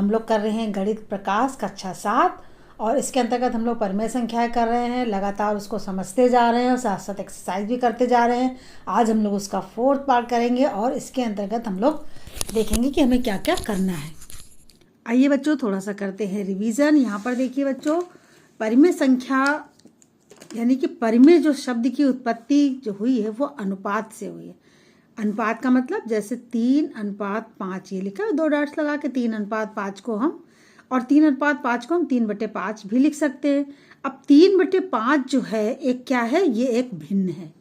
हम लोग कर रहे हैं गणित प्रकाश कक्षा 7 और इसके अंतर्गत हम लोग परिमेय संख्याएं कर रहे हैं। लगातार उसको समझते जा रहे हैं और साथ साथ एक्सरसाइज भी करते जा रहे हैं। आज हम लोग उसका 4th पार्ट करेंगे और इसके अंतर्गत हम लोग देखेंगे कि हमें क्या क्या करना है। आइए बच्चों थोड़ा सा करते हैं रिवीजन। यहाँ पर देखिए बच्चों, परिमेय संख्या यानी कि परिमेय जो शब्द की उत्पत्ति जो हुई है वो अनुपात से हुई है। अनुपात का मतलब जैसे 3:5 ये लिखा है 2 डॉट्स लगा के 3:5 को हम और 3:5 को हम 3/5 भी लिख सकते हैं। अब 3/5 जो है एक क्या है, ये एक भिन्न है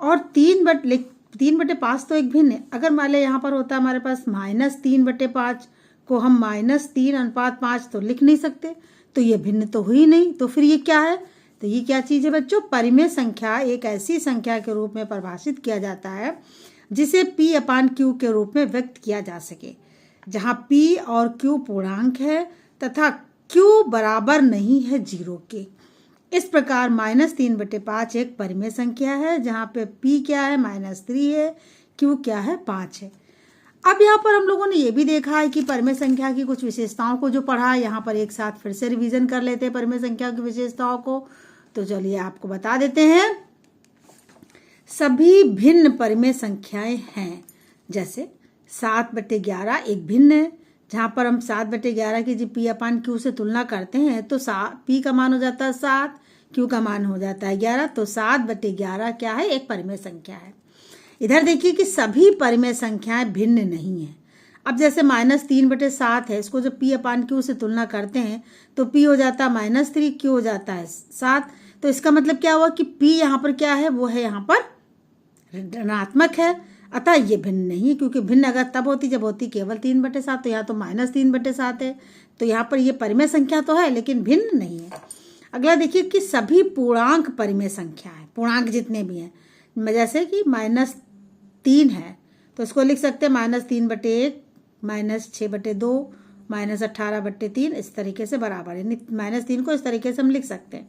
और 3/5 तो एक भिन्न है। अगर मान लें यहाँ पर होता है हमारे पास -3/5 को हम -3:5 तो लिख नहीं सकते, तो ये भिन्न तो हुई नहीं। तो फिर ये क्या है, तो ये क्या चीज़ है बच्चों, परिमेय संख्या एक ऐसी संख्या के रूप में परिभाषित किया जाता है जिसे P/Q के रूप में व्यक्त किया जा सके, जहाँ P और Q पूर्णांक है तथा Q बराबर नहीं है 0 के। इस प्रकार -3/5 एक परिमेय संख्या है जहाँ पे P क्या है -3 है, Q क्या है 5 है। अब यहाँ पर हम लोगों ने ये भी देखा है कि परिमेय संख्या की कुछ विशेषताओं को जो पढ़ा है, यहाँ पर एक साथ फिर से रिवीजन कर लेते हैं परिमेय संख्या की विशेषताओं को। तो चलिए आपको बता देते हैं। सभी भिन्न परिमेय संख्याएं हैं, जैसे 7/11 एक भिन्न है, जहाँ पर हम 7/11 की जी P/Q से तुलना करते हैं तो P का मान हो जाता है 7, Q का मान हो जाता है 11, तो 7/11 क्या है, एक परिमेय संख्या है। इधर देखिए कि सभी परिमेय संख्याएं भिन्न नहीं है। अब जैसे -3/7 है, इसको जब P/Q से तुलना करते हैं तो P हो जाता है -3, Q हो जाता है 7। तो इसका मतलब क्या हुआ कि P यहाँ पर क्या है, वो है यहाँ पर ऋणात्मक है, अतः ये भिन्न नहीं है। क्योंकि भिन्न अगर तब होती जब होती केवल 3/7, तो यहाँ तो -3/7 है, तो यहाँ पर ये परिमेय संख्या तो है लेकिन भिन्न नहीं है। अगला देखिए कि सभी पूर्णांक परिमेय संख्या है, पूर्णांक जितने भी हैं, जैसे कि -3 है तो इसको लिख सकते हैं -3/1, -6/2, -18/3, इस तरीके से बराबर है। -3 को इस तरीके से हम लिख सकते हैं।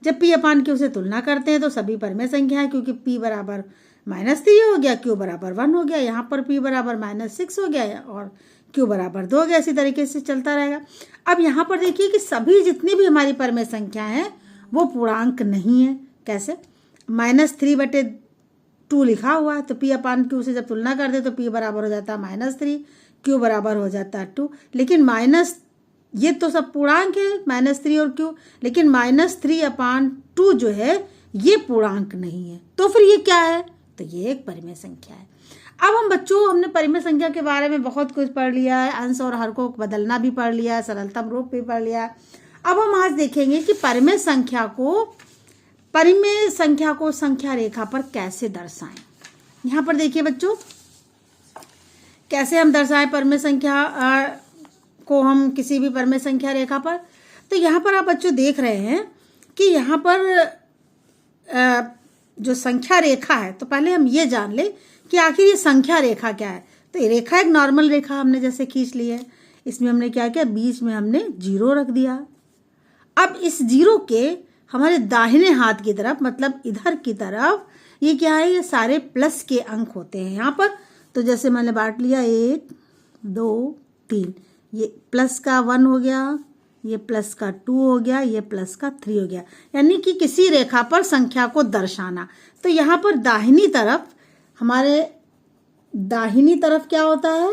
जब P/Q से तुलना करते हैं तो सभी परिमेय संख्या है, क्योंकि P बराबर -3 हो गया, Q बराबर 1 हो गया, यहाँ पर P बराबर -6 हो गया और Q बराबर 2 हो गया। इसी तरीके से चलता रहेगा। अब यहाँ पर देखिए कि सभी जितनी भी हमारी परिमेय संख्या हैं वो पूर्णांक नहीं है। कैसे, -3/2 लिखा हुआ है तो P/Q से जब तुलना करते तो P बराबर हो जाता है -3, Q बराबर हो जाता है 2, लेकिन ये तो सब पूर्णांक है -3 और Q, लेकिन -3/2 जो है ये पूर्णांक नहीं है। तो फिर ये क्या है, तो ये एक परिमेय संख्या है। अब हम बच्चों, हमने परिमेय संख्या के बारे में बहुत कुछ पढ़ लिया है, अंश और हर को बदलना भी पढ़ लिया है, सरलतम रूप भी पढ़ लिया है। अब हम आज देखेंगे कि परिमेय संख्या को संख्या रेखा पर कैसे दर्शाएं। यहाँ पर देखिए बच्चों, कैसे हम दर्शाएं परिमेय संख्या को हम किसी भी परिमेय संख्या रेखा पर। तो यहाँ पर आप बच्चों देख रहे हैं कि यहाँ पर जो संख्या रेखा है, तो पहले हम ये जान ले कि आखिर ये संख्या रेखा क्या है। तो ये रेखा एक नॉर्मल रेखा हमने जैसे खींच ली है, इसमें हमने क्या किया, बीच में हमने 0 रख दिया। अब इस 0 के हमारे दाहिने हाथ की तरफ, मतलब इधर की तरफ, ये क्या है, ये सारे प्लस के अंक होते हैं यहाँ पर। तो जैसे मैंने बांट लिया 1, 2, 3, ये प्लस का 1 हो गया, ये प्लस का 2 हो गया, ये प्लस का 3 हो गया, यानी कि किसी रेखा पर संख्या को दर्शाना। तो यहाँ पर दाहिनी तरफ, हमारे दाहिनी तरफ क्या होता है,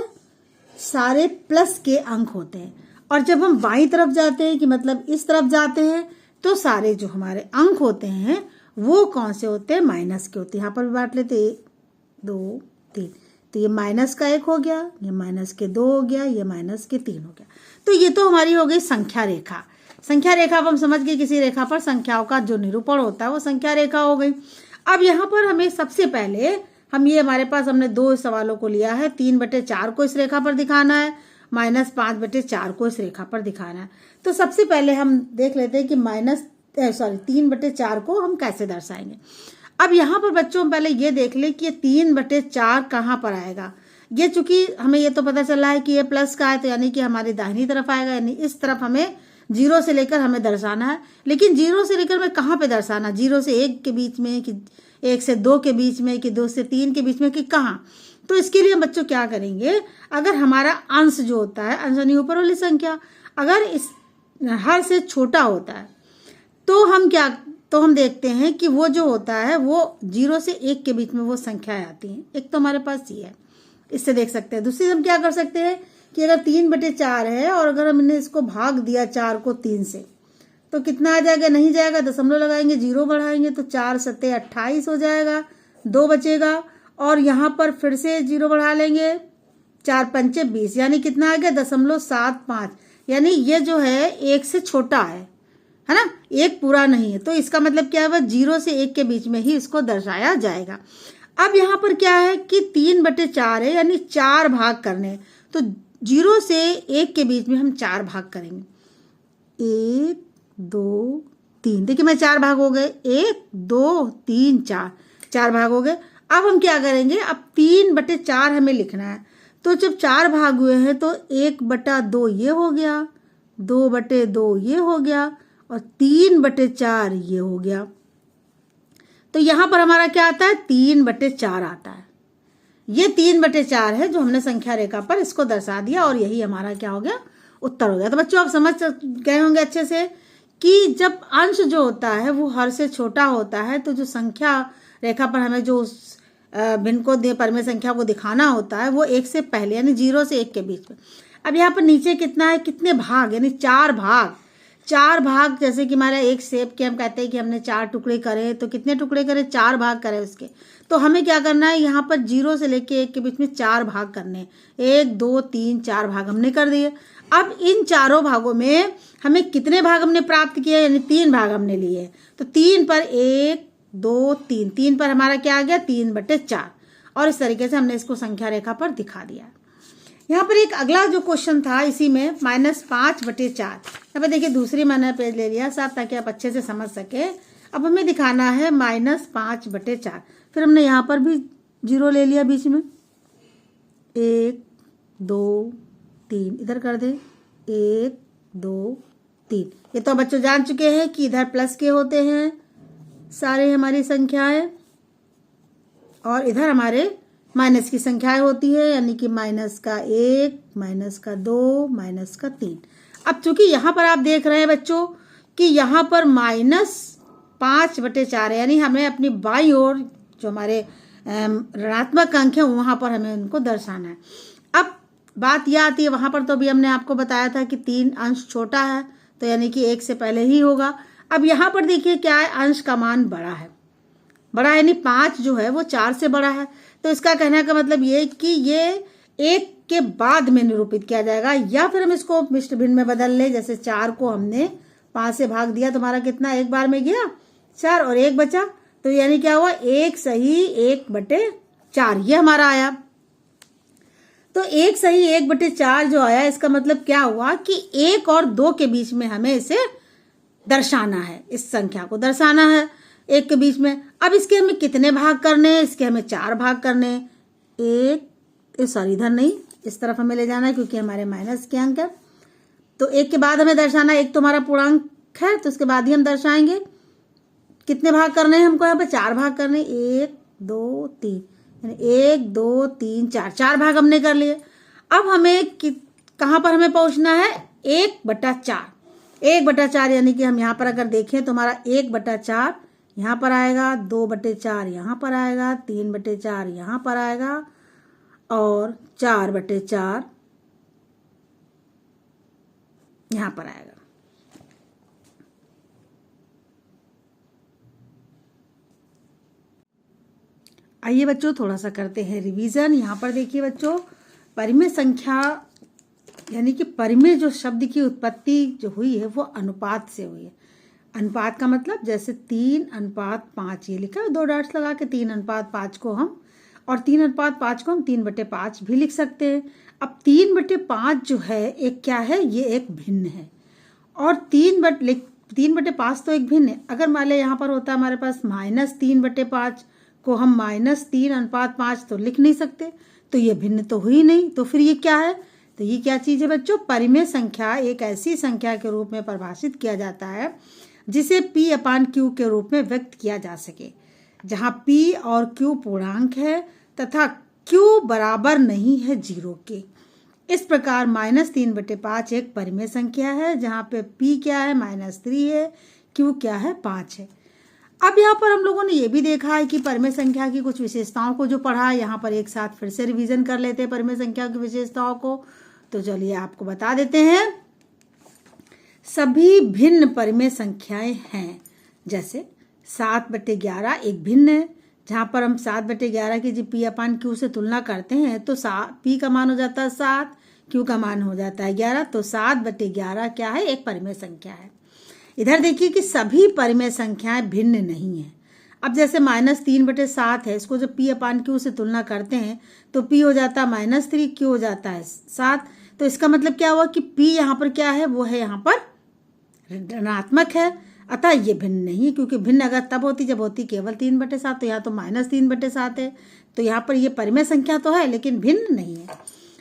सारे प्लस के अंक होते हैं। और जब हम बाईं तरफ जाते हैं, कि मतलब इस तरफ जाते हैं, तो सारे जो हमारे अंक होते हैं वो कौन से होते हैं, माइनस के होते हैं। यहाँ पर भी बांट लेते 1, 2, 3, तो ये माइनस का 1 हो गया, ये माइनस के 2 हो गया, ये माइनस के 3 हो गया। तो ये तो हमारी हो गई संख्या रेखा। संख्या रेखा अब हम समझ गए, किसी रेखा पर संख्याओं का जो निरूपण होता है वो संख्या रेखा हो गई। अब यहाँ पर हमें सबसे पहले हमारे पास हमने 2 सवालों को लिया है, 3/4 को इस रेखा पर दिखाना है, -5/4 को इस रेखा पर दिखाना है। तो सबसे पहले हम देख लेते हैं कि 3/4 को हम कैसे दर्शाएंगे। अब यहाँ पर बच्चों पहले ये देख ले कि ये 3/4 कहाँ पर आएगा। ये चूंकि हमें ये तो पता चला है कि ये प्लस का है, तो यानी कि हमारी दाहिनी तरफ आएगा, यानी इस तरफ हमें 0 से लेकर हमें दर्शाना है। लेकिन 0 से लेकर हमें कहाँ पे दर्शाना, 0 से 1 के बीच में, कि 1 से 2 के बीच में, कि 2 से 3 के बीच में, कि कहाँ। तो इसके लिए बच्चों क्या करेंगे, अगर हमारा अंश जो होता है, अंश यानी ऊपर वाली संख्या, अगर इस हर से छोटा होता है तो हम देखते हैं कि वो जो होता है वो 0 से 1 के बीच में वो संख्याएं आती हैं। एक तो हमारे पास ये है, इससे देख सकते हैं। दूसरी हम क्या कर सकते हैं कि अगर 3/4 है और अगर हमने इसको भाग दिया 4 को 3 से, तो कितना आ जाएगा, नहीं जाएगा, दशमलव लगाएंगे, 0 बढ़ाएंगे तो 4 सत्ते 28 हो जाएगा, 2 बचेगा और यहाँ पर फिर से 0 बढ़ा लेंगे, 4 पंचे 20, यानी कितना आ गया 0.75, यानी ये जो है 1 से छोटा है ना, 1 पूरा नहीं है। तो इसका मतलब क्या है, 0 से 1 के बीच में ही इसको दर्शाया जाएगा। अब यहाँ पर क्या है कि 3/4 है, यानी 4 भाग करने, तो 0 से 1 के बीच में हम 4 भाग करेंगे, 1 2 3, देखिए मैं 4 भाग हो गए, 1 2 3 4 भाग हो गए। अब हम क्या करेंगे, अब 3/4 हमें लिखना है, तो जब 4 भाग हुए हैं तो 1/2 ये हो गया, 2/2 ये हो गया और 3/4 ये हो गया। तो यहां पर हमारा क्या आता है, 3/4 आता है। ये 3/4 है जो हमने संख्या रेखा पर इसको दर्शा दिया और यही हमारा क्या हो गया, उत्तर हो गया। तो बच्चों आप समझ गए होंगे अच्छे से कि जब अंश जो होता है वो हर से छोटा होता है, तो जो संख्या रेखा पर हमें जो भिन्न को परमेय संख्या को दिखाना होता है वो 1 से पहले, यानी 0 से 1 के बीच में। अब यहाँ पर नीचे कितना है, कितने भाग, यानी 4 भाग, 4 भाग, जैसे कि हमारा एक सेब के हम कहते हैं कि हमने 4 टुकड़े करे, तो कितने टुकड़े करे, 4 भाग करे उसके। तो हमें क्या करना है, यहाँ पर 0 से लेके 1 के बीच में 4 भाग करने, 1 2 3 4 भाग हमने कर दिए। अब इन चारों भागों में हमें कितने भाग हमने प्राप्त किए, यानी 3 भाग हमने लिए। तो 3 पर 1 2 3, 3 पर हमारा क्या आ गया, 3/4, और इस तरीके से हमने इसको संख्या रेखा पर दिखा दिया। यहाँ पर एक अगला जो क्वेश्चन था इसी में -5/4, यहाँ पर देखिए दूसरी मैंने पेज ले लिया साथ, ताकि आप अच्छे से समझ सके। अब हमें दिखाना है -5/4, फिर हमने यहाँ पर भी 0 ले लिया बीच में, 1 2 3, इधर कर दे 1 2 3। ये तो बच्चों जान चुके हैं कि इधर प्लस के होते हैं सारे हमारी संख्याएं और इधर हमारे माइनस की संख्याएं होती है, यानी कि -1 -2 -3। अब चूंकि यहाँ पर आप देख रहे हैं बच्चों कि यहाँ पर -5/4 है, यानी हमें अपनी बाईं ओर जो हमारे ऋणात्मक अंक है वहां पर हमें उनको दर्शाना है। अब बात यह आती है, वहां पर तो भी हमने आपको बताया था कि 3 अंश छोटा है, तो यानी कि 1 से पहले ही होगा। अब यहाँ पर देखिए क्या है, अंश का मान बड़ा है, बड़ा यानी 5 जो है वो 4 से बड़ा है। तो इसका कहने का मतलब ये कि ये 1 के बाद में निरूपित किया जाएगा, या फिर हम इसको मिश्र भिन्न में बदल ले। जैसे 4 को हमने 5 से भाग दिया, तुम्हारा कितना एक बार में गया 4 और 1 बचा, तो यानी क्या हुआ, 1 सही 1/4 ये हमारा आया। तो 1 सही 1/4 जो आया, इसका मतलब क्या हुआ कि 1 और 2 के बीच में हमें इसे दर्शाना है, इस संख्या को दर्शाना है 1 के बीच में। अब इसके हमें कितने भाग करने हैं, इसके हमें 4 भाग करने हैं। इधर नहीं, इस तरफ हमें ले जाना है क्योंकि हमारे माइनस के अंक है। तो 1 के बाद हमें दर्शाना है, 1 तो हमारा पूर्णांक है तो उसके बाद ही हम दर्शाएंगे। कितने भाग करने हैं हमको, यहाँ पे 4 भाग करने, 1 2 3, यानी 1 2 3 4 भाग हमने कर लिए। अब हमें कहाँ पर हमें पहुंचना है, 1/4, 1/4, यानी कि हम यहाँ पर अगर देखें तो हमारा 1/4 यहाँ पर आएगा, 2/4 यहाँ पर आएगा, 3/4 यहाँ पर आएगा और 4/4 यहाँ पर आएगा। आइए बच्चों थोड़ा सा करते हैं रिवीजन। यहाँ पर देखिए बच्चों, परिमेय संख्या यानी कि परिमेय जो शब्द की उत्पत्ति जो हुई है वो अनुपात से हुई है। अनुपात का मतलब जैसे 3:5 ये लिखा है 2 डॉट्स लगा के, 3:5 को हम, और 3:5 को हम 3/5 भी लिख सकते हैं। अब 3/5 जो है एक क्या है, ये एक भिन्न है, और 3/5 तो एक भिन्न है। अगर मान लें यहाँ पर होता है हमारे पास -3/5 को हम -3:5 तो लिख नहीं सकते, तो ये भिन्न तो हुई नहीं। तो फिर ये क्या है, तो ये क्या चीज़ है बच्चों, परिमेय संख्या एक ऐसी संख्या के रूप में परिभाषित किया जाता है जिसे P/Q के रूप में व्यक्त किया जा सके, जहाँ P और Q पूर्णांक है तथा Q बराबर नहीं है 0 के। इस प्रकार -3/5 एक परिमेय संख्या है जहाँ पे P क्या है -3 है, Q क्या है 5 है। अब यहाँ पर हम लोगों ने ये भी देखा है कि परिमेय संख्या की कुछ विशेषताओं को जो पढ़ा है, यहाँ पर एक साथ फिर से रिवीजन कर लेते हैं परिमेय संख्या की विशेषताओं को। तो चलिए आपको बता देते हैं। सभी भिन्न परिमेय संख्याएं हैं, जैसे 7/11 एक भिन्न है, जहाँ पर हम 7/11 की जी P/Q से तुलना करते हैं तो P का मान हो जाता है 7, Q का मान हो जाता है 11, तो 7/11 क्या है, एक परिमेय संख्या है। इधर देखिए कि सभी परिमेय संख्याएं भिन्न नहीं है। अब जैसे -3/7 है, इसको जब P/Q से तुलना करते हैं तो P हो जाता है -3, Q हो जाता है 7। तो इसका मतलब क्या हुआ कि P यहाँ पर क्या है, वो है यहाँ पर ऋणात्मक है, अतः ये भिन्न नहीं, क्योंकि भिन्न अगर तब होती जब होती केवल 3/7, तो यहाँ तो -3/7 है, तो यहाँ पर ये परिमेय संख्या तो है लेकिन भिन्न नहीं है।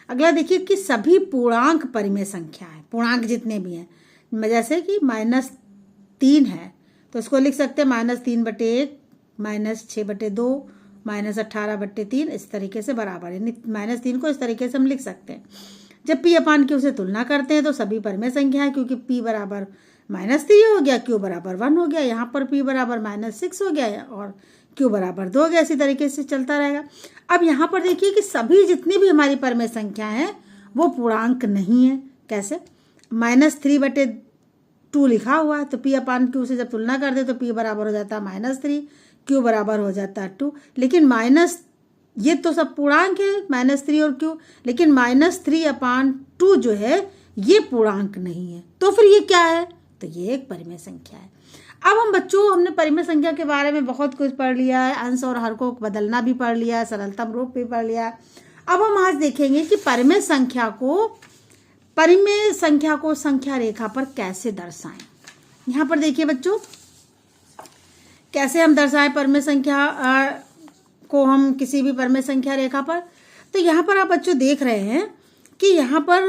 अगला देखिए कि सभी पूर्णांक परिमेय संख्या है, पूर्णांक जितने भी हैं, जैसे कि -3 है तो इसको लिख सकते हैं -3/1, -6/2, -18/3, इस तरीके से बराबर है। -3 को इस तरीके से हम लिख सकते हैं। जब P/Q से तुलना करते हैं तो सभी परिमेय संख्या है, क्योंकि P बराबर -3 हो गया, Q बराबर 1 हो गया, यहाँ पर P बराबर -6 हो गया और Q बराबर 2 हो गया। इसी तरीके से चलता रहेगा। अब यहाँ पर देखिए कि सभी जितनी भी हमारी परिमेय संख्या है वो पूर्णांक नहीं है। कैसे? -3/2 लिखा हुआ है, तो P/Q से जब तुलना करते तो P बराबर हो जाता है -3, Q बराबर हो जाता है 2, लेकिन ये तो सब पूर्णांक है -3 और Q, लेकिन -3/2 जो है ये पूर्णांक नहीं है। तो फिर ये क्या है? तो ये एक परिमेय संख्या है। अब हम बच्चों, हमने परिमेय संख्या के बारे में बहुत कुछ पढ़ लिया है, अंश और हर को बदलना भी पढ़ लिया है, सरलतम रूप भी पढ़ लिया है। अब हम आज देखेंगे कि परिमेय संख्या को संख्या रेखा पर कैसे दर्शाएं। यहाँ पर देखिए बच्चों, कैसे हम दर्शाएं परिमेय संख्या को हम किसी भी परिमेय संख्या रेखा पर। तो यहाँ पर आप बच्चों देख रहे हैं कि यहाँ पर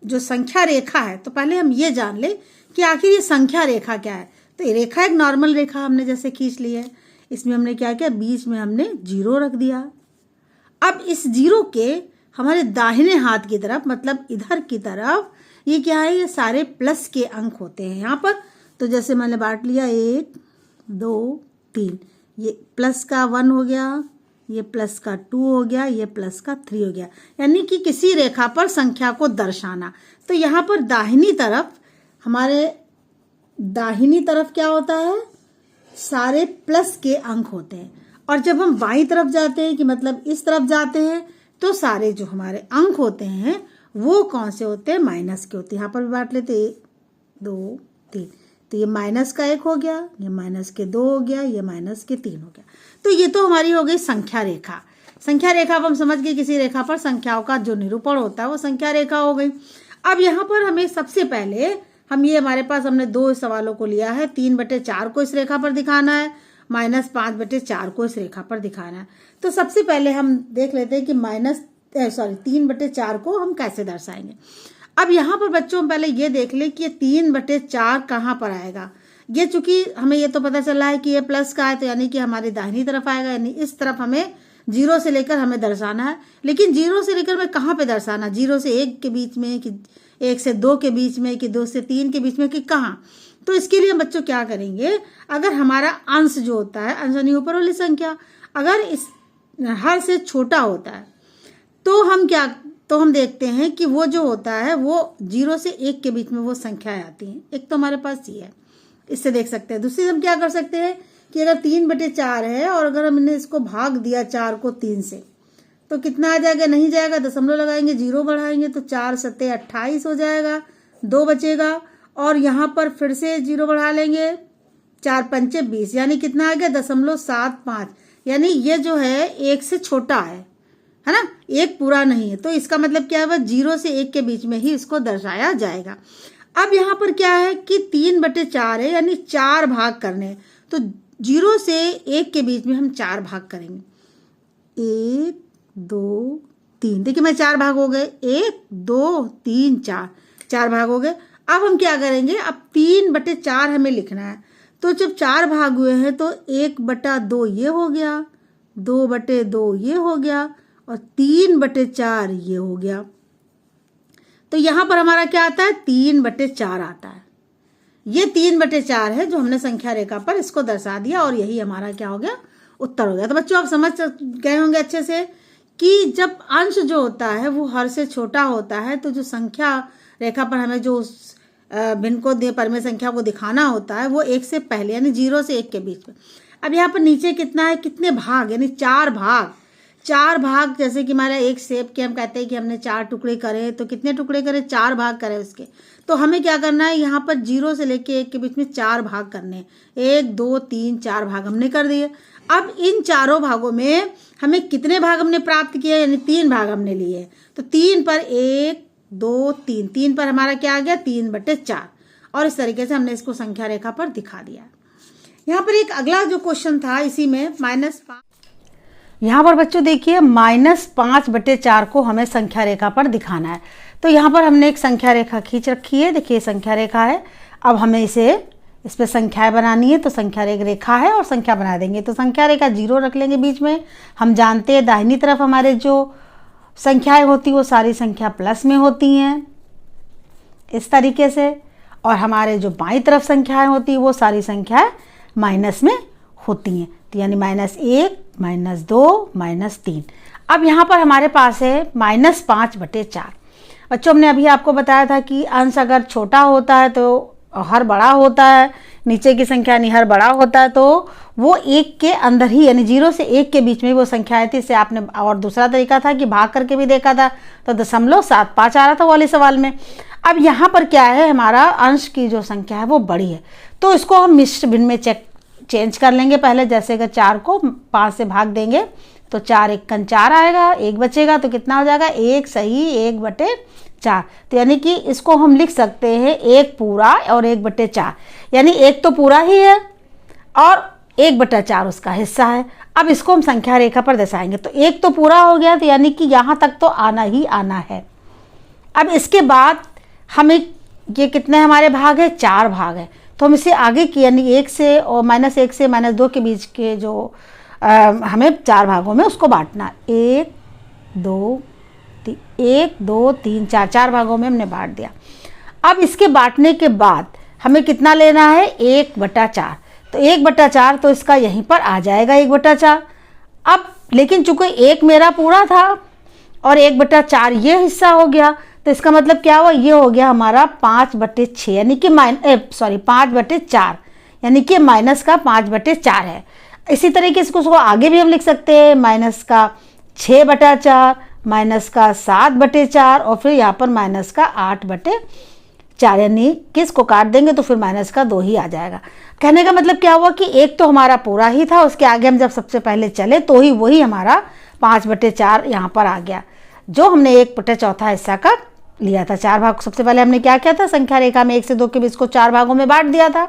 जो संख्या रेखा है, तो पहले हम ये जान ले कि आखिर ये संख्या रेखा क्या है। तो ये रेखा एक नॉर्मल रेखा हमने जैसे खींच ली है, इसमें हमने क्या किया, बीच में हमने 0 रख दिया। अब इस 0 के हमारे दाहिने हाथ की तरफ, मतलब इधर की तरफ, ये क्या है, ये सारे प्लस के अंक होते हैं यहाँ पर। तो जैसे मैंने बांट लिया 1, 2, 3, ये प्लस का 1 हो गया, ये प्लस का 2 हो गया, ये प्लस का 3 हो गया, यानी कि किसी रेखा पर संख्या को दर्शाना। तो यहाँ पर दाहिनी तरफ, हमारे दाहिनी तरफ क्या होता है, सारे प्लस के अंक होते हैं। और जब हम बाईं तरफ जाते हैं, कि मतलब इस तरफ जाते हैं, तो सारे जो हमारे अंक होते हैं वो कौन से होते हैं, माइनस के होते हैं। यहाँ पर भी बांट लेते 1, 2, 3, तो ये -1 हो गया, ये -2 हो गया, ये -3 हो गया। तो ये तो हमारी हो गई संख्या रेखा। संख्या रेखा अब हम समझ गए, किसी रेखा पर संख्याओं का जो निरूपण होता है वो संख्या रेखा हो गई। अब यहाँ पर हमें सबसे पहले हमारे पास हमने 2 सवालों को लिया है, 3/4 को इस रेखा पर दिखाना है, -5/4 को इस रेखा पर दिखाना है। तो सबसे पहले हम देख लेते हैं कि 3/4 को हम कैसे दर्शाएंगे। अब यहाँ पर बच्चों पहले ये देख ले कि ये 3/4 कहाँ पर आएगा। ये चूंकि हमें ये तो पता चला है कि ये प्लस का है, तो यानी कि हमारी दाहिनी तरफ आएगा, यानी इस तरफ हमें 0 से लेकर हमें दर्शाना है। लेकिन 0 से लेकर मैं कहाँ पे दर्शाना, 0 से 1 के बीच में, कि 1 से 2 के बीच में, कि 2 से 3 के बीच में, कि कहाँ। तो इसके लिए हम बच्चों क्या करेंगे, अगर हमारा अंश जो होता है, अंश यानी ऊपर वाली संख्या, अगर इस हर से छोटा होता है तो हम देखते हैं कि वो जो होता है वो 0 से 1 के बीच में वो संख्याएं आती हैं। एक तो हमारे पास ये है, इससे देख सकते हैं। दूसरी हम क्या कर सकते हैं कि अगर 3/4 है और अगर हमने इसको भाग दिया 4 को 3 से, तो कितना आ जाएगा, नहीं जाएगा, दशमलव लगाएंगे, 0 बढ़ाएंगे, तो 4 सत्ते 28 हो जाएगा, 2 बचेगा, और यहाँ पर फिर से 0 बढ़ा लेंगे, 4 पंचे 20, यानी कितना आ गया, 0.75, यानी ये जो है 1 से छोटा है ना, 1 पूरा नहीं है। तो इसका मतलब क्या है, 0 से 1 के बीच में ही इसको दर्शाया जाएगा। अब यहाँ पर क्या है कि 3/4 है, यानी 4 भाग करने, तो 0 से 1 के बीच में हम 4 भाग करेंगे, 1, 2, 3, देखिए मैं 4 भाग हो गए, 1, 2, 3, 4 भाग हो गए। अब हम क्या करेंगे, अब 3/4 हमें लिखना है, तो जब 4 भाग हुए हैं तो 1/2 ये हो गया, 2/2 ये हो गया और 3/4 ये हो गया। तो यहाँ पर हमारा क्या आता है, 3/4 आता है। ये 3/4 है जो हमने संख्या रेखा पर इसको दर्शा दिया और यही हमारा क्या हो गया, उत्तर हो गया। तो बच्चों आप समझ गए होंगे अच्छे से कि जब अंश जो होता है वो हर से छोटा होता है तो जो संख्या रेखा पर हमें जो भिन्न को परिमेय संख्या को दिखाना होता है वो 1 से पहले यानी 0 से 1 के बीच में। अब यहाँ पर नीचे कितना है, कितने भाग, यानी 4 भाग। 4 भाग, जैसे कि हमारा एक सेब के हम कहते हैं कि हमने 4 टुकड़े करे, तो कितने टुकड़े करे, 4 भाग करे उसके। तो हमें क्या करना है, यहाँ पर 0 से लेके 1 के बीच में 4 भाग करने, 1 2 3 4 भाग हमने कर दिए। अब इन चारों भागों में हमें कितने भाग हमने प्राप्त किए, यानी 3 भाग हमने लिए। तो 3 पर 1 2 3, 3 पर हमारा क्या आ गया, 3/4। और इस तरीके से हमने इसको संख्या रेखा पर दिखा दिया। यहाँ पर एक अगला जो क्वेश्चन था इसी में -5, यहाँ पर बच्चों देखिए -5/4 को हमें संख्या रेखा पर दिखाना है। तो यहाँ पर हमने एक संख्या रेखा खींच रखी है, देखिए संख्या रेखा है। अब हमें इस पर संख्याएं बनानी है, तो संख्या रेखा है और संख्या बना देंगे। तो संख्या रेखा 0 रख लेंगे बीच में। हम जानते हैं दाहिनी तरफ हमारे जो संख्याएं होती वो सारी संख्या प्लस में होती हैं इस तरीके से, और हमारे जो बाईं तरफ संख्याएं होती वो सारी संख्याएं माइनस में होती हैं। तो यानी -1 -2 -3। अब यहाँ पर हमारे पास है -5/4। बच्चों हमने अभी आपको बताया था कि अंश अगर छोटा होता है तो हर बड़ा होता है, नीचे की संख्या यानी हर बड़ा होता है, तो वो 1 के अंदर ही यानी 0 से 1 के बीच में वो संख्या आई थी। इससे आपने और दूसरा तरीका था कि भाग करके भी देखा था, तो 0.75 आ रहा था वाले सवाल में। अब यहाँ पर क्या है, हमारा अंश की जो संख्या है वो बड़ी है, तो इसको हम मिश्र भिन्न में चेंज कर लेंगे पहले। जैसे अगर 4 को 5 से भाग देंगे तो 4 1 4 आएगा, 1 बचेगा तो कितना हो जाएगा, 1 सही 1/4। तो यानी कि इसको हम लिख सकते हैं 1 पूरा और 1/4, यानी 1 तो पूरा ही है और 1/4 उसका हिस्सा है। अब इसको हम संख्या रेखा पर दर्शाएंगे, तो 1 तो पूरा हो गया, तो यानी कि यहाँ तक तो आना ही आना है। अब इसके बाद हमें ये कितने हमारे भाग है, 4 भाग है। तो हम इसे आगे की यानी 1 से और -1 से -2 के बीच के जो हमें 4 भागों में उसको बांटना, 1 2 3 4 भागों में हमने बांट दिया। अब इसके बांटने के बाद हमें कितना लेना है, 1/4। तो 1/4 तो इसका यहीं पर आ जाएगा 1/4। अब लेकिन चूंकि 1 मेरा पूरा था और 1/4 ये हिस्सा हो गया, तो इसका मतलब क्या हुआ, ये हो गया हमारा 5/6 यानी कि 5/4 यानी कि माइनस का 5/4 है। इसी तरीके से उसको आगे भी हम लिख सकते हैं, -6/4 -7/4 और फिर यहाँ पर -8/4, यानी किसको काट देंगे तो फिर -2 ही आ जाएगा। कहने का मतलब क्या हुआ कि 1 तो हमारा पूरा ही था, उसके आगे हम जब सबसे पहले चले तो ही वही हमारा 5/4 यहाँ पर आ गया, जो हमने 1/4 हिस्सा का लिया था। 4 भाग सबसे पहले हमने क्या किया था, संख्या रेखा में 1 से 2 के बीच को 4 भागों में बांट दिया था।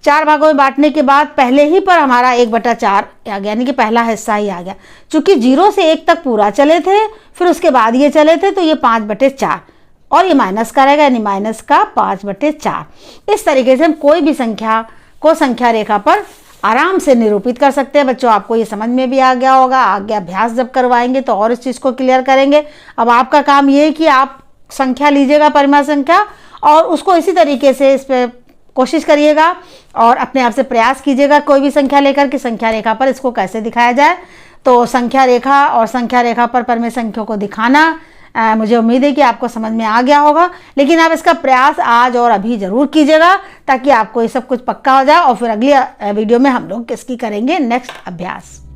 4 भागों में बांटने के बाद पहले ही पर हमारा 1/4 आ गया, यानी कि पहला हिस्सा ही आ गया। चूंकि 0 से 1 तक पूरा चले थे, फिर उसके बाद ये चले थे, तो ये 5/4 और ये माइनस का रहेगा, यानी -5/4। इस तरीके से हम कोई भी संख्या को संख्या रेखा पर आराम से निरूपित कर सकते हैं। बच्चों आपको ये समझ में भी आ गया होगा, आगे अभ्यास जब करवाएंगे तो और इस चीज़ को क्लियर करेंगे। अब आपका काम ये है कि आप संख्या लीजिएगा, परिमेय संख्या, और उसको इसी तरीके से इस पर कोशिश करिएगा और अपने आप से प्रयास कीजिएगा कोई भी संख्या लेकर कि संख्या रेखा पर इसको कैसे दिखाया जाए। तो संख्या रेखा और संख्या रेखा पर परिमेय संख्या को दिखाना मुझे उम्मीद है कि आपको समझ में आ गया होगा, लेकिन आप इसका प्रयास आज और अभी ज़रूर कीजिएगा ताकि आपको ये सब कुछ पक्का हो जाए। और फिर अगली वीडियो में हम लोग किसकी करेंगे नेक्स्ट अभ्यास।